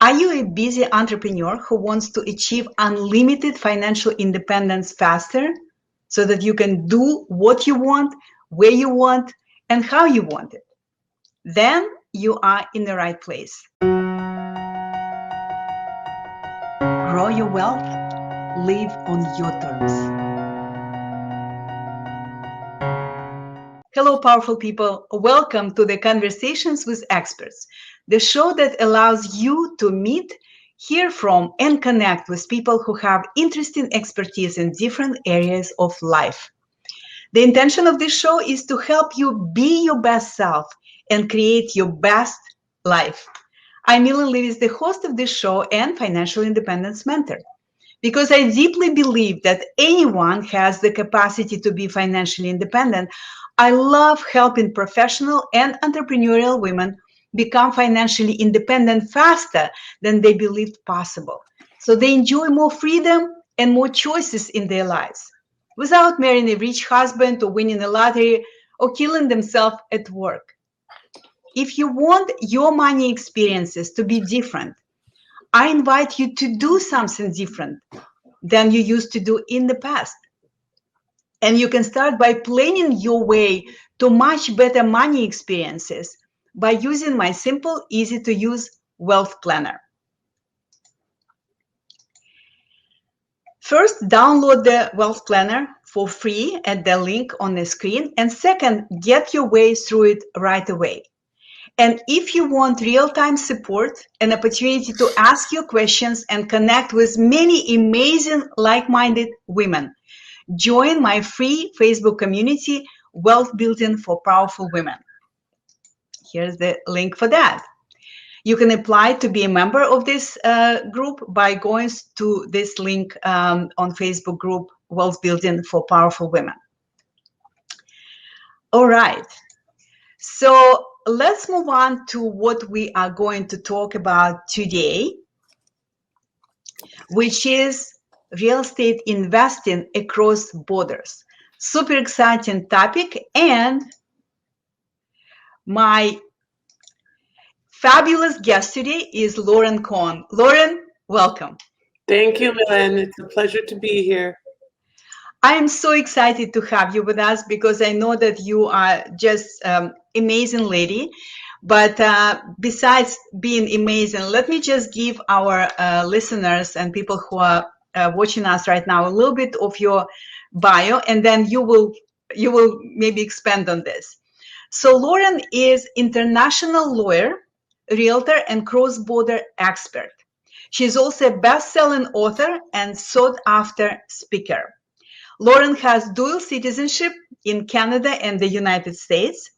Are you a busy entrepreneur who wants to achieve unlimited financial independence faster so that you can do what you want, where you want, and how you want it? Then you are in the right place. Grow your wealth, live on your terms. Hello, powerful people. Welcome to the Conversations with Experts, the show that allows you to meet, hear from, and connect with people who have interesting expertise in different areas of life. The intention of this show is to help you be your best self and create your best life. I'm Millen Livis, the host of this show and financial independence mentor. Because I deeply believe that anyone has the capacity to be financially independent, I love helping professional and entrepreneurial women become financially independent faster than they believed possible. So they enjoy more freedom and more choices in their lives without marrying a rich husband or winning a lottery or killing themselves at work. If you want your money experiences to be different, I invite you to do something different than you used to do in the past. And you can start by planning your way to much better money experiences by using my simple, easy to use wealth planner. First, download the wealth planner for free at the link on the screen. And second, get your way through it right away. And if you want real-time support, an opportunity to ask your questions and connect with many amazing like-minded women, join my free Facebook community, Wealth Building for Powerful Women. Here's the link for that. You can apply to be a member of this group by going to this link on Facebook group, Wealth Building for Powerful Women. All right. So let's move on to what we are going to talk about today, which is real estate investing across borders. Super exciting topic, and my fabulous guest today is Lauren Cohen. Lauren, welcome. Thank you, Millen. It's a pleasure to be here. I am so excited to have you with us because I know that you are just amazing lady. But besides being amazing, let me just give our listeners and people who are watching us right now a little bit of your bio, and then you will maybe expand on this. So Lauren is international lawyer, realtor, and cross-border expert. She is also a best-selling author and sought-after speaker. Lauren has dual citizenship in Canada and the United States,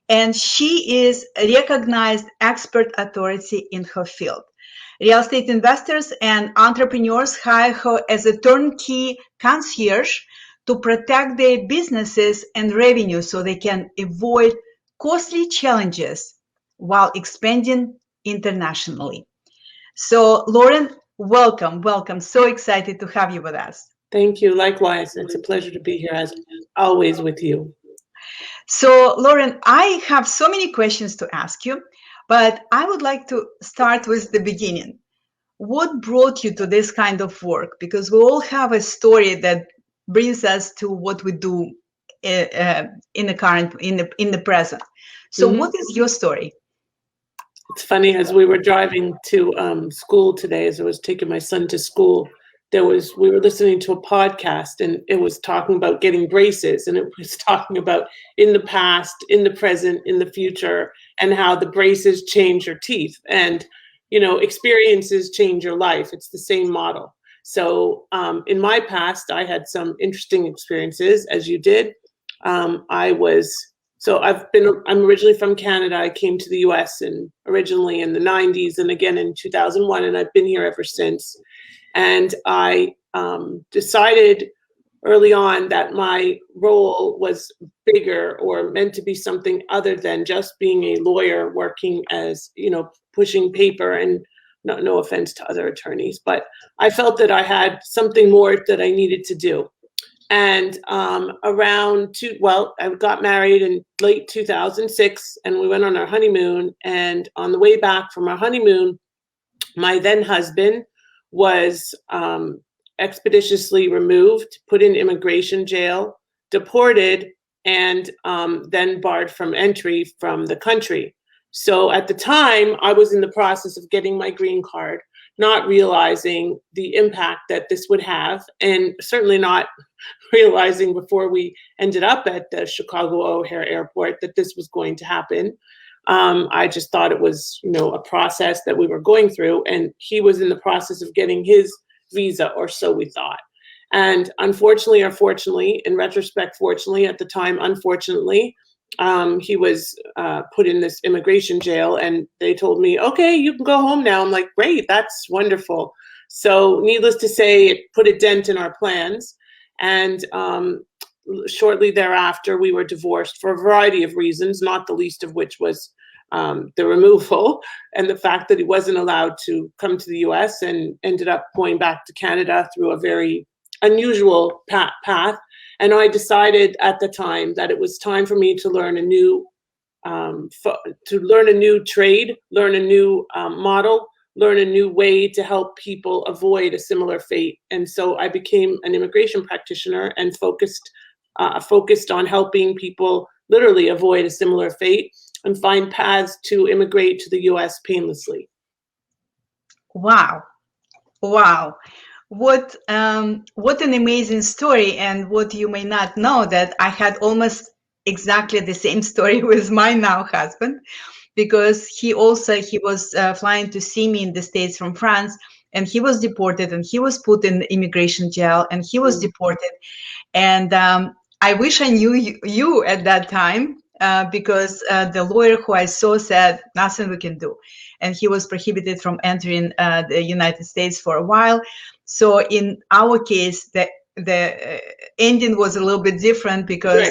and she is a recognized expert authority in her field. Real estate investors and entrepreneurs hire her as a turnkey concierge to protect their businesses and revenue so they can avoid costly challenges while expanding internationally. So, Lauren, welcome. So excited to have you with us. Thank you. Likewise. It's a pleasure to be here, as always, with you. So, Lauren, I have so many questions to ask you, but I would like to start with the beginning. What brought you to this kind of work? Because we all have a story that brings us to what we do in the present. So, What is your story? It's funny, as we were driving to school today, as I was taking my son to school, we were listening to a podcast, and it was talking about getting braces, and it was talking about in the past, in the present, in the future, and how the braces change your teeth, and experiences change your life. It's the same model. So in my past, I had some interesting experiences, as you did. I'm originally from Canada. I came to the US originally in the 90s and again in 2001, and I've been here ever since. And I decided early on that my role was bigger or meant to be something other than just being a lawyer working as, pushing paper, and no offense to other attorneys, but I felt that I had something more that I needed to do. And I got married in late 2006, and we went on our honeymoon. And on the way back from our honeymoon, My then husband was expeditiously removed, put in immigration jail, deported, and then barred from entry from the country. So at the time, I was in the process of getting my green card, not realizing the impact that this would have, and certainly not realizing before we ended up at the Chicago O'Hare Airport that this was going to happen. I just thought it was, a process that we were going through, and he was in the process of getting his visa, or so we thought. And unfortunately, or fortunately, in retrospect, fortunately, at the time, unfortunately, he was put in this immigration jail, and they told me, okay, you can go home now. I'm like, great, that's wonderful. So needless to say, it put a dent in our plans. And shortly thereafter, we were divorced for a variety of reasons, not the least of which was the removal and the fact that he wasn't allowed to come to the US, and ended up going back to Canada through a very unusual path. And I decided at the time that it was time for me to learn a new trade, learn a new model, learn a new way to help people avoid a similar fate. And so I became an immigration practitioner and focused on helping people literally avoid a similar fate and find paths to immigrate to the US painlessly. Wow. Wow. What an amazing story. And what you may not know, that I had almost exactly the same story with my now husband, because he was flying to see me in the States from France, and he was deported, and he was put in immigration jail, and he was deported. And I wish I knew you at that time, because the lawyer who I saw said nothing we can do, and he was prohibited from entering the United States for a while. So in our case, the ending was a little bit different, because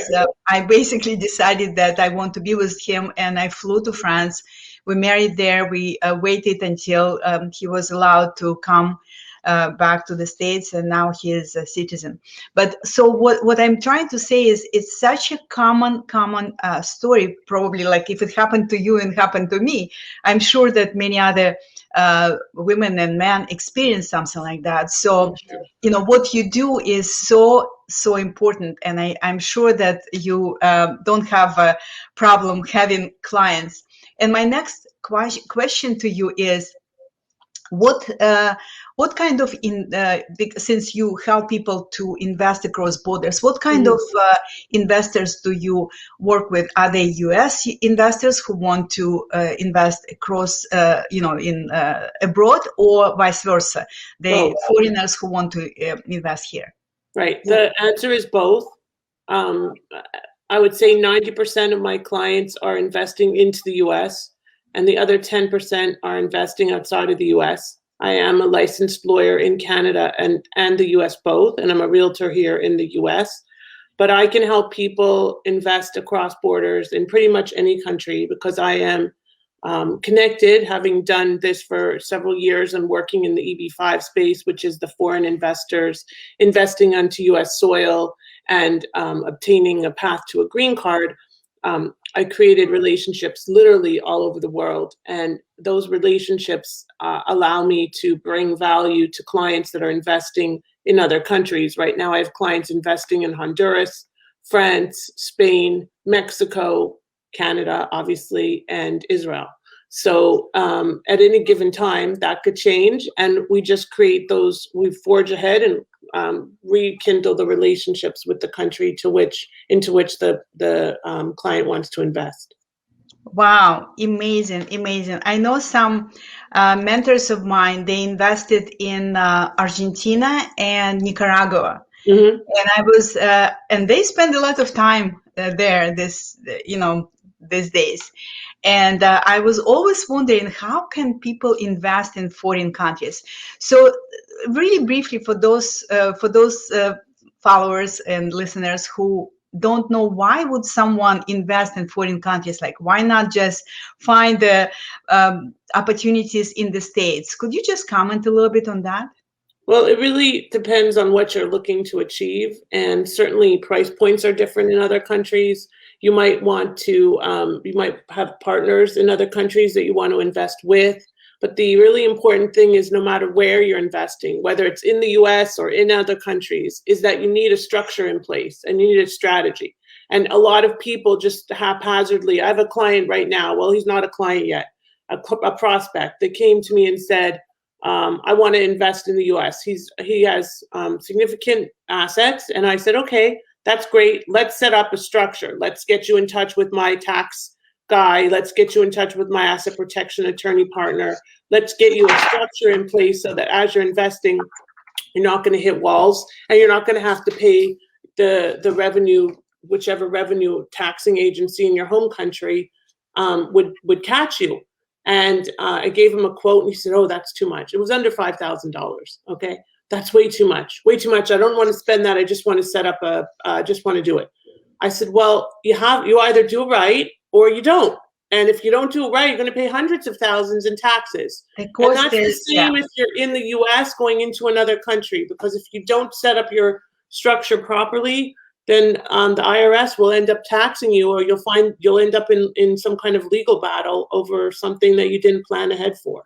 I basically decided that I want to be with him, and I flew to France. We married there. We waited until he was allowed to come back to the States, and now he is a citizen. But so what I'm trying to say is, it's such a common story. Probably, like, if it happened to you and happened to me, I'm sure that many other women and men experience something like that. So what you do is so important, and I'm sure that you don't have a problem having clients. And my next question to you is, what kind of, since you help people to invest across borders, what kind of investors do you work with? Are they U.S. investors who want to invest across, in abroad, or vice versa, the foreigners who want to invest here? Right. The answer is both. I would say 90% of my clients are investing into the U.S., and the other 10% are investing outside of the U.S. I am a licensed lawyer in Canada and the U.S. both, and I'm a realtor here in the U.S. But I can help people invest across borders in pretty much any country, because I am connected, having done this for several years and working in the EB-5 space, which is the foreign investors investing onto U.S. soil and obtaining a path to a green card. I created relationships literally all over the world, and those relationships allow me to bring value to clients that are investing in other countries. Right now, I have clients investing in Honduras, France, Spain, Mexico, Canada, obviously, and Israel. So at any given time, that could change, and we just create those, we forge ahead and rekindle the relationships with the country into which the client wants to invest. Wow, amazing. I know some mentors of mine, they invested in Argentina and Nicaragua. And I was, and they spend a lot of time there these days. And I was always wondering, how can people invest in foreign countries? So really briefly, for those followers and listeners who don't know, why would someone invest in foreign countries? Like, why not just find the opportunities in the States? Could you just comment a little bit on that? Well, it really depends on what you're looking to achieve. And certainly price points are different in other countries. You might want to, you might have partners in other countries that you want to invest with. But the really important thing is, no matter where you're investing, whether it's in the US or in other countries, is that you need a structure in place and you need a strategy. And a lot of people just haphazardly, I have a client right now, well, he's not a client yet, a prospect that came to me and said, I want to invest in the US. He has significant assets. And I said, okay, that's great. Let's set up a structure. Let's get you in touch with my tax guy. Let's get you in touch with my asset protection attorney partner. Let's get you a structure in place so that as you're investing, you're not going to hit walls and you're not going to have to pay the revenue, whichever revenue taxing agency in your home country would catch you. And I gave him a quote and he said, oh, that's too much. It was under $5,000. Okay. That's way too much. Way too much. I don't want to spend that. I just want to set up just want to do it. I said, well, you either do it right or you don't. And if you don't do it right, you're going to pay hundreds of thousands in taxes. And that's the same if you're in the US going into another country, because if you don't set up your structure properly, then the IRS will end up taxing you, or you'll end up in some kind of legal battle over something that you didn't plan ahead for.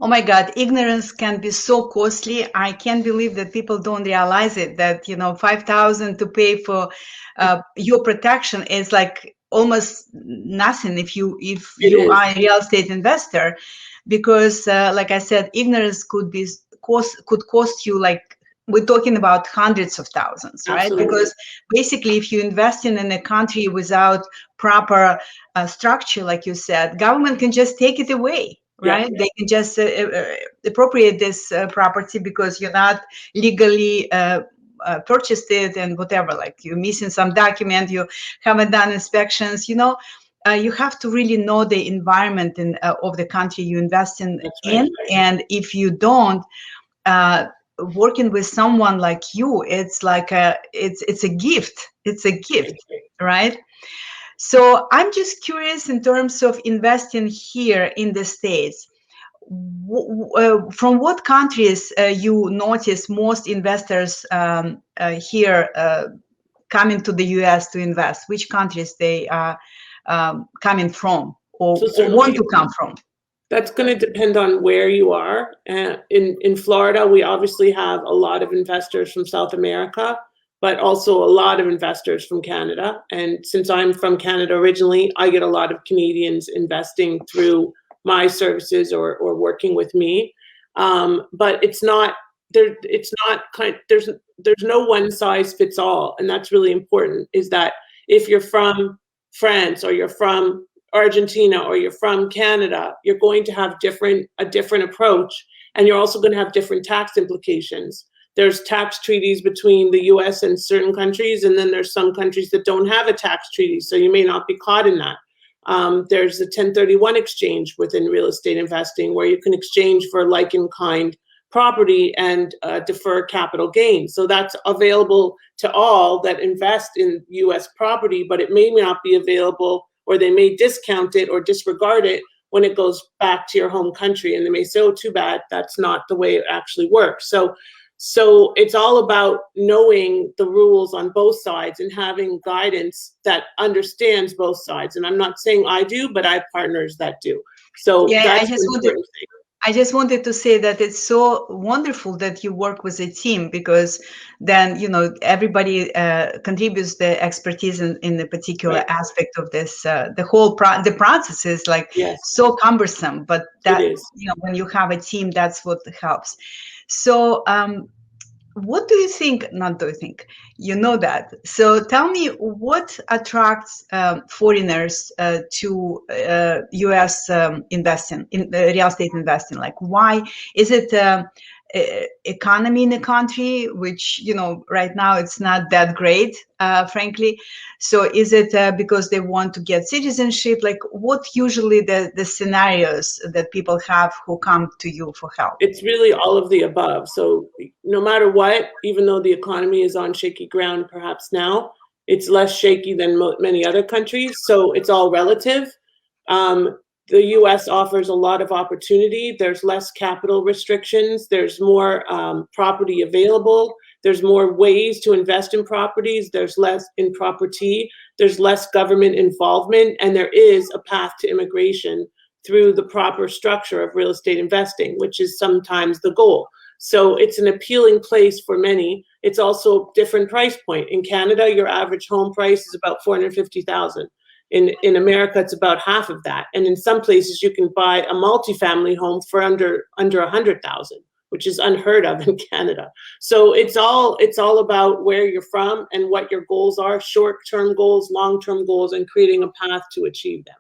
Oh my God, ignorance can be so costly. I can't believe that people don't realize it, that, $5,000 to pay for your protection is like almost nothing if you are a real estate investor, because like I said, ignorance could cost you, like, we're talking about hundreds of thousands, right? Absolutely. Because basically, if you invest in a country without proper structure, like you said, government can just take it away, right? Yeah. They can just appropriate this property because you're not legally purchased it and whatever, like you're missing some document, you haven't done inspections, you have to really know the environment of the country you invest in. Right. And if you don't, working with someone like you, it's like it's a gift. It's a gift, right? So I'm just curious, in terms of investing here in the States, from what countries you notice most investors here coming to the US to invest? Which countries they are coming from, or want to come from? That's going to depend on where you are. In Florida, we obviously have a lot of investors from South America, but also a lot of investors from Canada. And since I'm from Canada originally, I get a lot of Canadians investing through my services or working with me. But it's not there. It's not there's no one size fits all. And that's really important, is that if you're from France or you're from Argentina or you're from Canada, you're going to have a different approach, and you're also going to have different tax implications. There's tax treaties between the US and certain countries, and then there's some countries that don't have a tax treaty, so you may not be caught in that. There's a 1031 exchange within real estate investing, where you can exchange for like-in-kind property and defer capital gains. So that's available to all that invest in US property, but it may not be available, or they may discount it or disregard it when it goes back to your home country. And they may say, oh, too bad, that's not the way it actually works. So it's all about knowing the rules on both sides and having guidance that understands both sides. And I'm not saying I do, but I have partners that do. So yeah, that's I just wanted to say that it's so wonderful that you work with a team, because then, everybody contributes the expertise in the particular aspect of this. The whole the process is like so cumbersome, but that, when you have a team, that's what helps. So what do you think? Not do you think? You know that. So tell me, what attracts foreigners to U.S. investing, in real estate investing? Like, why is it economy in the country, which right now it's not that great, frankly? So is it because they want to get citizenship? Like, what usually the scenarios that people have who come to you for help? It's really all of the above. So no matter what, even though the economy is on shaky ground perhaps now, it's less shaky than many other countries. So it's all relative. The US offers a lot of opportunity. There's less capital restrictions. There's more property available. There's more ways to invest in properties. There's less in property. There's less government involvement. And there is a path to immigration through the proper structure of real estate investing, which is sometimes the goal. So it's an appealing place for many. It's also a different price point. In Canada, your average home price is about $450,000. In America, it's about half of that. And in some places, you can buy a multifamily home for under $100,000, which is unheard of in Canada. So it's all about where you're from and what your goals are, short-term goals, long-term goals, and creating a path to achieve them.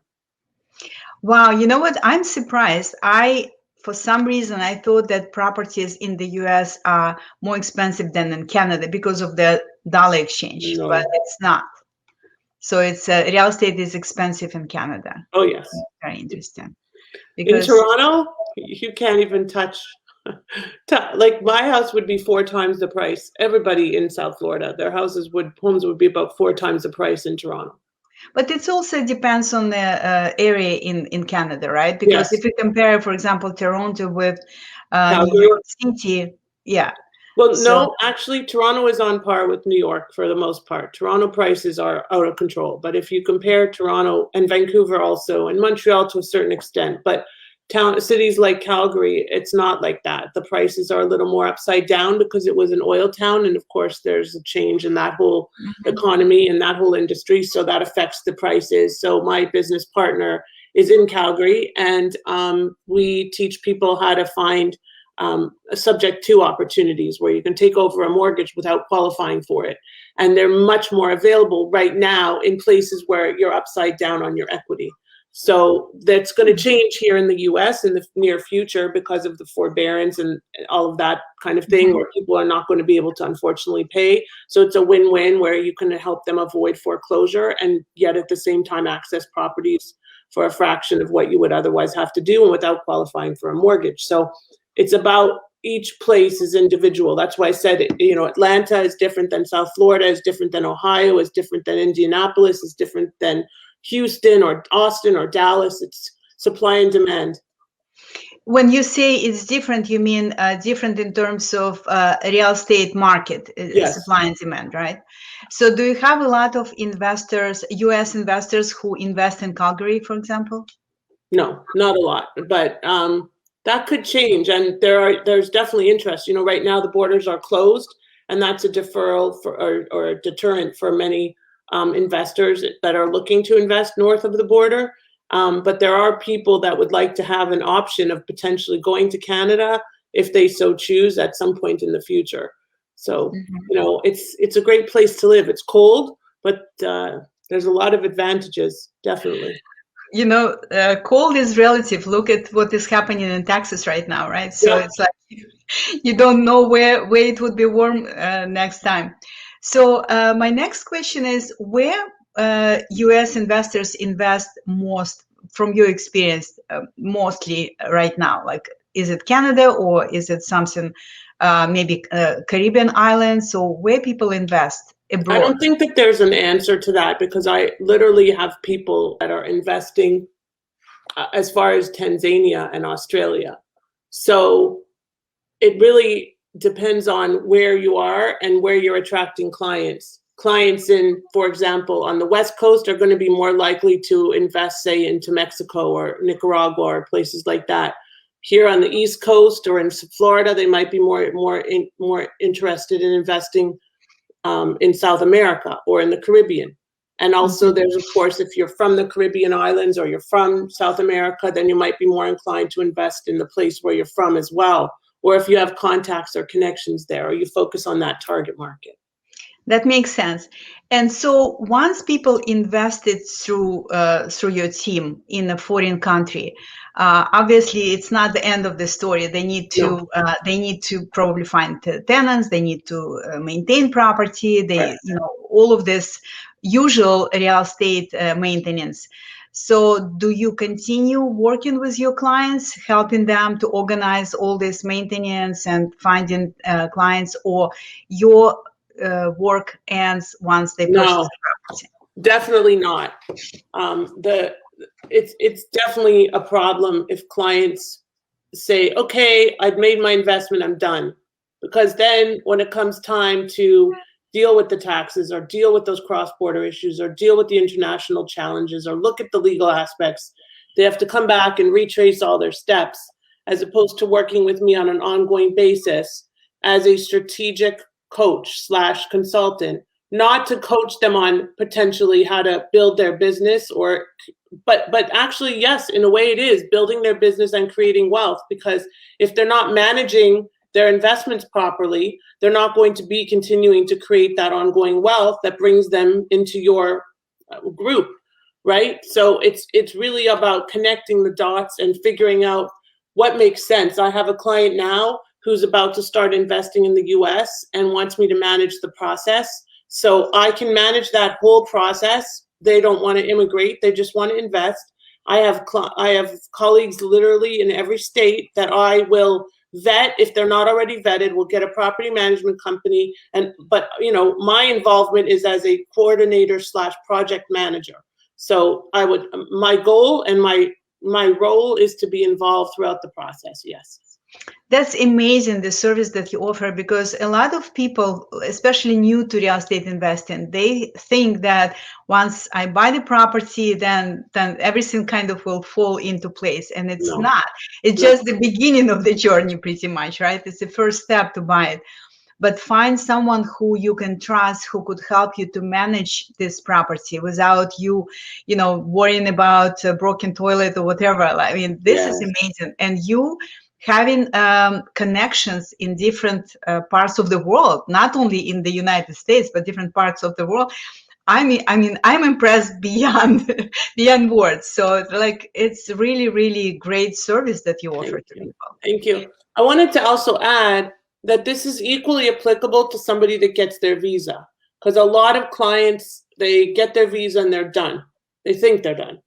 Wow, you know what? I'm surprised. For some reason, I thought that properties in the US are more expensive than in Canada because of the dollar exchange, No. but it's not. So it's real estate is expensive in Canada. Oh, yes. Very interesting. In Toronto, you can't even touch. Like my house would be 4 times the price. Everybody in South Florida, their homes would be about 4 times the price in Toronto. But it also depends on the area in Canada, right? Because if you compare, for example, Toronto with New York City, yeah. Well, no, actually, Toronto is on par with New York for the most part. Toronto prices are out of control. But if you compare Toronto and Vancouver also, and Montreal to a certain extent, but cities like Calgary, it's not like that. The prices are a little more upside down because it was an oil town. And of course, there's a change in that whole economy and that whole industry. So that affects the prices. So my business partner is in Calgary, and we teach people how to find subject to opportunities where you can take over a mortgage without qualifying for it. And they're much more available right now in places where you're upside down on your equity. So that's going to change here in the US in the near future because of the forbearance and all of that kind of thing, where people are not going to be able to unfortunately pay. So it's a win-win where you can help them avoid foreclosure and yet at the same time access properties for a fraction of what you would otherwise have to do and without qualifying for a mortgage. So it's about each place is individual. That's why I said, Atlanta is different than South Florida, is different than Ohio, is different than Indianapolis, is different than Houston or Austin or Dallas. It's supply and demand. When you say it's different, you mean different in terms of real estate market, yes. Supply and demand, right? So do you have a lot of investors, US investors who invest in Calgary, for example? No, not a lot, but that could change. And there's definitely interest. Right now the borders are closed, and that's a deferral or a deterrent for many investors that are looking to invest north of the border. But there are people that would like to have an option of potentially going to Canada if they so choose at some point in the future. So, it's a great place to live. It's cold, but there's a lot of advantages, definitely. Cold is relative. Look at what is happening in Texas right now, right? So It's like you don't know where it would be warm next time. So my next question is, where US investors invest most, from your experience, mostly right now? Like, is it Canada or is it something, maybe Caribbean islands? So where people invest abroad? I don't think that there's an answer to that, because I literally have people that are investing as far as Tanzania and Australia. So it really depends on where you are and where you're attracting clients. Clients in, for example, on the West Coast are going to be more likely to invest, say, into Mexico or Nicaragua or places like that. Here on the East Coast or in Florida, they might be more interested in investing in South America or in the Caribbean. And also there's, of course, if you're from the Caribbean islands or you're from South America, then you might be more inclined to invest in the place where you're from as well. Or if you have contacts or connections there, or you focus on that target market. That makes sense. And so once people invested through your team in a foreign country, obviously it's not the end of the story. They need to probably find tenants. They need to maintain property. All of this usual real estate maintenance. So do you continue working with your clients, helping them to organize all this maintenance and finding clients, or your work ends once they purchase the property? Definitely not. It's definitely a problem if clients say, okay, I've made my investment, I'm done. Because then when it comes time to deal with the taxes or deal with those cross-border issues or deal with the international challenges or look at the legal aspects, They have to come back and retrace all their steps, as opposed to working with me on an ongoing basis as a strategic coach / consultant, not to coach them on potentially how to build their business but actually, yes, in a way it is building their business and creating wealth, because if they're not managing their investments properly, they're not going to be continuing to create that ongoing wealth that brings them into your group, right? So it's really about connecting the dots and figuring out what makes sense. I have a client now who's about to start investing in the US and wants me to manage the process. So I can manage that whole process. They don't want to immigrate, they just want to invest. I have colleagues literally in every state that I will vet. If they're not already vetted, we'll get a property management company. But my involvement is as a coordinator / project manager. So my goal and my role is to be involved throughout the process. Yes. That's amazing, the service that you offer, because a lot of people, especially new to real estate investing, they think that once I buy the property, then everything kind of will fall into place. And it's not. It's just the beginning of the journey, pretty much, right? It's the first step to buy it. But find someone who you can trust, who could help you to manage this property without you, worrying about a broken toilet or whatever. I mean, this is amazing. And you having connections in different parts of the world, not only in the United States, but different parts of the world. I mean, I'm impressed beyond words. So it's really, really great service that you offer to people. Thank you. I wanted to also add that this is equally applicable to somebody that gets their visa, because a lot of clients, they get their visa and they're done. They think they're done.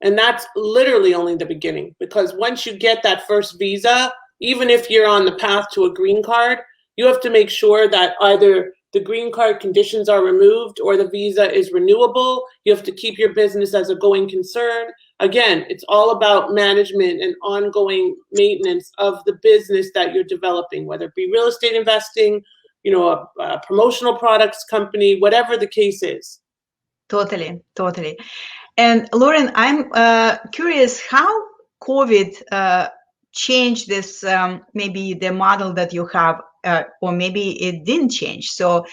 And that's literally only the beginning, because once you get that first visa, even if you're on the path to a green card, you have to make sure that either the green card conditions are removed or the visa is renewable. You have to keep your business as a going concern. Again, it's all about management and ongoing maintenance of the business that you're developing, whether it be real estate investing, a promotional products company, whatever the case is. Totally. And Lauren, I'm curious how COVID changed this, maybe the model that you have, or maybe it didn't change. So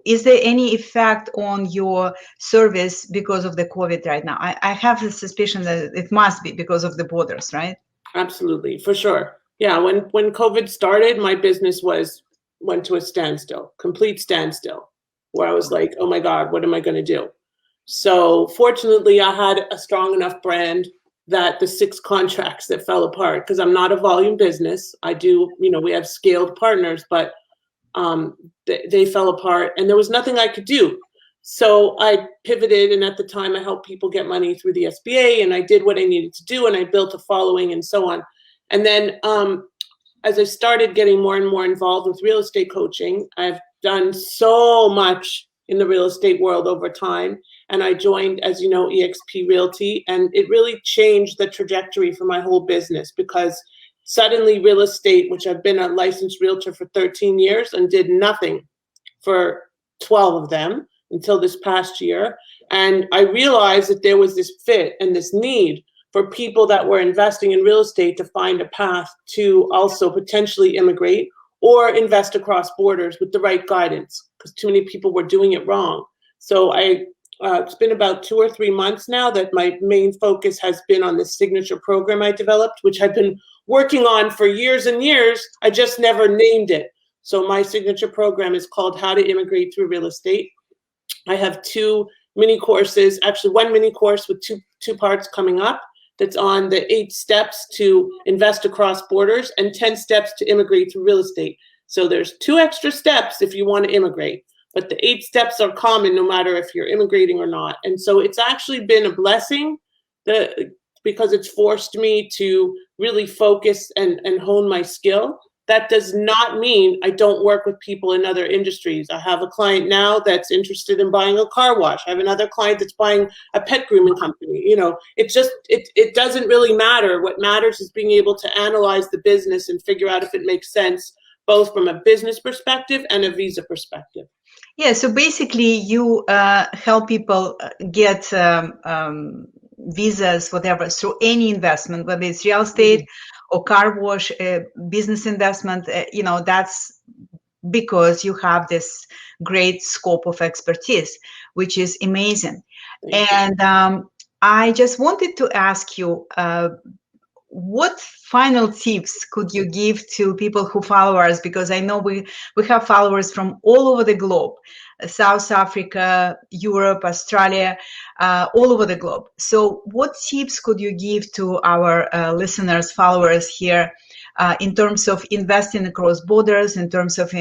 is there any effect on your service because of the COVID right now? I have a suspicion that it must be because of the borders, right? Absolutely, for sure. Yeah, when COVID started, my business went to a standstill, complete standstill, where I was like, oh my God, what am I going to do? So fortunately, I had a strong enough brand that the 6 contracts that fell apart, because I'm not a volume business. I do, we have scaled partners, but they fell apart and there was nothing I could do. So I pivoted, and at the time I helped people get money through the SBA, and I did what I needed to do, and I built a following and so on. And then as I started getting more and more involved with real estate coaching, I've done so much in the real estate world over time. And I joined, as you know, eXp Realty, and it really changed the trajectory for my whole business, because suddenly real estate, which I've been a licensed realtor for 13 years and did nothing for 12 of them until this past year. And I realized that there was this fit and this need for people that were investing in real estate to find a path to also potentially immigrate or invest across borders with the right guidance, because too many people were doing it wrong. So it's been about 2 or 3 months now that my main focus has been on this signature program I developed, which I've been working on for years and years. I just never named it. So my signature program is called How to Immigrate Through Real Estate. I have 2 mini courses, actually 1 mini course with two parts coming up, that's on the 8 steps to invest across borders and 10 steps to immigrate through real estate. So there's 2 extra steps if you want to immigrate, but the 8 steps are common no matter if you're immigrating or not. And so it's actually been a blessing because it's forced me to really focus and hone my skill. That does not mean I don't work with people in other industries. I have a client now that's interested in buying a car wash. I have another client that's buying a pet grooming company. It doesn't really matter. What matters is being able to analyze the business and figure out if it makes sense, both from a business perspective and a visa perspective. Yeah, so basically you help people get visas, whatever, through any investment, whether it's real estate or car wash, business investment, that's because you have this great scope of expertise, which is amazing. And I just wanted to ask you, what final tips could you give to people who follow us? Because I know we have followers from all over the globe, South Africa, Europe, Australia, all over the globe. So what tips could you give to our listeners, followers here, in terms of investing across borders, in terms of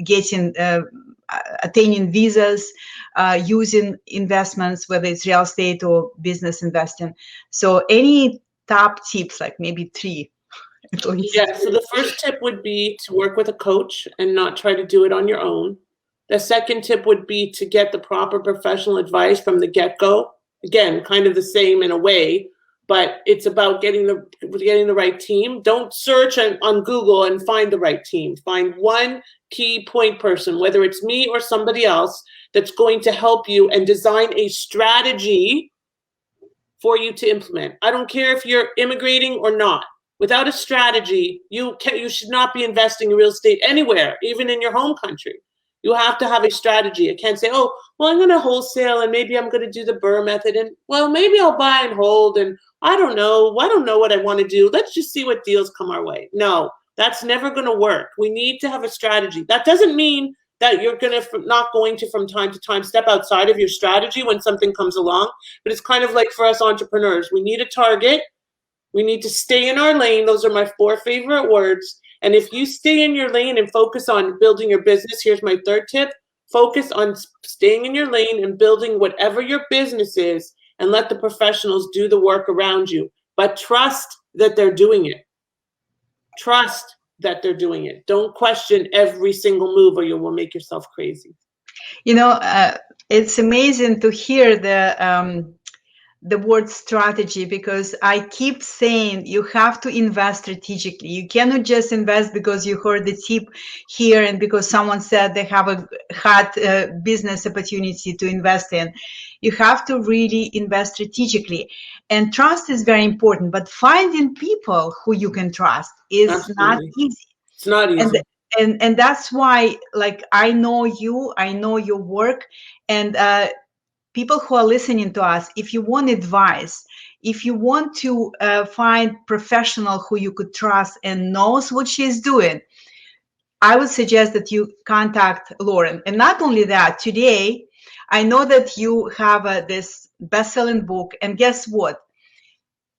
getting attaining visas, using investments, whether it's real estate or business investing? So any top tips, like maybe 3 at least? Yeah, so the first tip would be to work with a coach and not try to do it on your own. The second tip would be to get the proper professional advice from the get-go. Again, kind of the same in a way, but it's about getting the right team. Don't search on Google and find the right team. Find one key point person, whether it's me or somebody else, that's going to help you and design a strategy for you to implement. I don't care if you're immigrating or not. Without a strategy, you should not be investing in real estate anywhere, even in your home country. You have to have a strategy. I can't say, oh, well, I'm going to wholesale and maybe I'm going to do the BRRRR method and, well, maybe I'll buy and hold and I don't know what I want to do. Let's just see what deals come our way. No, that's never going to work. We need to have a strategy. That doesn't mean that you're not going to from time to time step outside of your strategy when something comes along. But it's kind of like for us entrepreneurs, we need a target. We need to stay in our lane. Those are my 4 favorite words. And if you stay in your lane and focus on building your business, here's my 3rd tip. Focus on staying in your lane and building whatever your business is and let the professionals do the work around you. But trust that they're doing it. Trust that they're doing it. Don't question every single move or you will make yourself crazy. It's amazing to hear the word strategy, because I keep saying you have to invest strategically. You cannot just invest because you heard the tip here and because someone said they have a hot business opportunity to invest in. You have to really invest strategically. And trust is very important, but finding people who you can trust is not easy. It's not easy. And that's why, like, I know you, I know your work, and people who are listening to us, if you want advice, if you want to find professional who you could trust and knows what she's doing, I would suggest that you contact Lauren. And not only that, today, I know that you have this best-selling book, and guess what?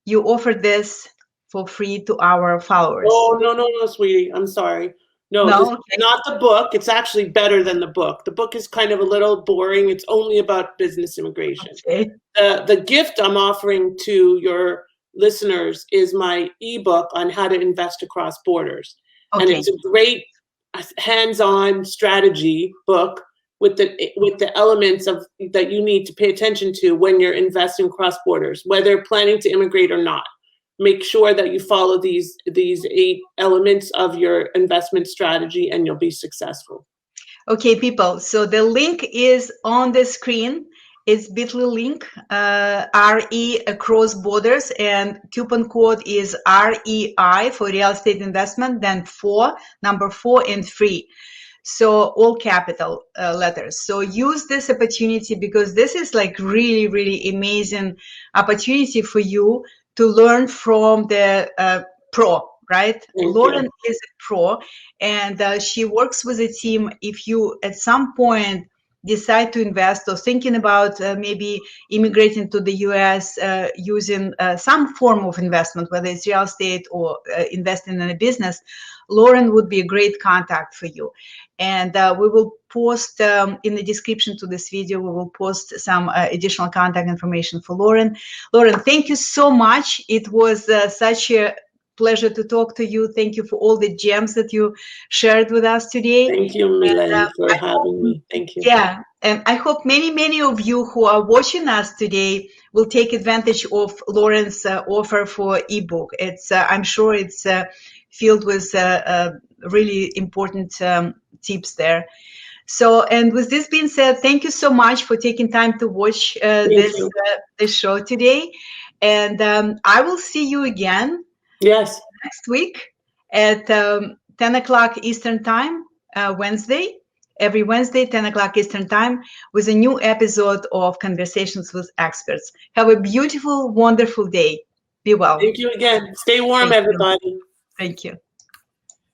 You offer this for free to our followers. Oh, no, sweetie. I'm sorry. No, this is not the book. It's actually better than the book. The book is kind of a little boring. It's only about business immigration. Okay. The gift I'm offering to your listeners is my ebook on how to invest across borders. Okay. And it's a great hands-on strategy book with the elements of that you need to pay attention to when you're investing cross borders, whether planning to immigrate or not. Make sure that you follow these 8 elements of your investment strategy and you'll be successful. Okay, people. So the link is on the screen. It's bit.ly link, RE across borders, and coupon code is REI for real estate investment, then 4, number 4 and 3. So all capital letters. So use this opportunity, because this is like really, really amazing opportunity for you to learn from the pro, right? Lauren is a pro, and she works with a team. If you at some point decide to invest or thinking about maybe immigrating to the US using some form of investment, whether it's real estate or investing in a business, Lauren would be a great contact for you. And we will post in the description to this video, we will post some additional contact information for Lauren. Lauren, thank you so much. It was such a pleasure to talk to you. Thank you for all the gems that you shared with us today. Thank you, Millen, for having me. Thank you. Yeah, and I hope many of you who are watching us today will take advantage of Lauren's offer for ebook. It's I'm sure it's filled with really important tips there. So, and with this being said, thank you so much for taking time to watch this show today. And I will see you again next week at 10 o'clock Eastern Time, Wednesday. Every Wednesday, 10 o'clock Eastern Time, with a new episode of Conversations with Experts. Have a beautiful, wonderful day. Be well. Thank you again. Stay warm, everybody. Thank you.